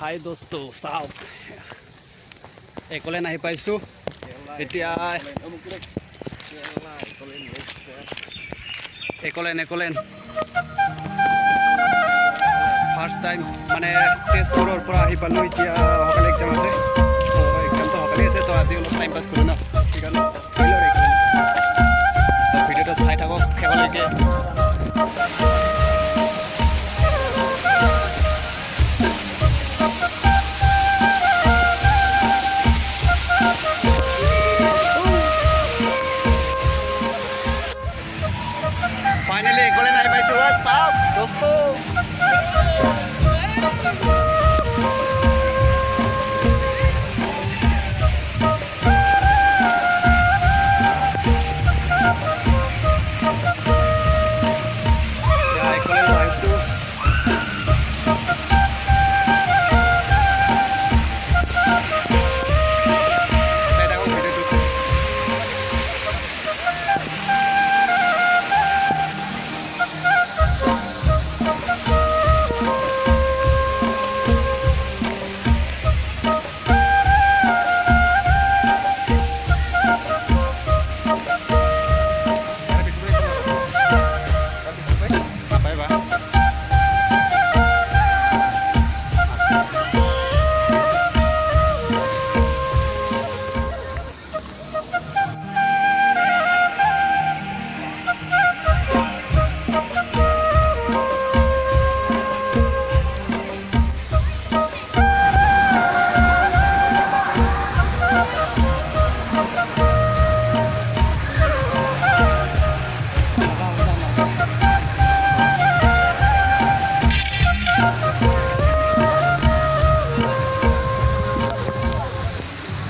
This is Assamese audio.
হাই দোস্ত চাওক একলেন আহি পাইছোঁ এতিয়া একলেন ফাৰ্ষ্ট টাইম মানে তেজপুৰৰ পৰা আহি পালোঁ এতিয়া সকালে এক্সাম আছে এক্সামটো সকালে আছে তো আজি অলপ টাইম পাছ কৰোঁ ন সেইকাৰণে ভিডিঅ'টো চাই থাকক শেষলৈকে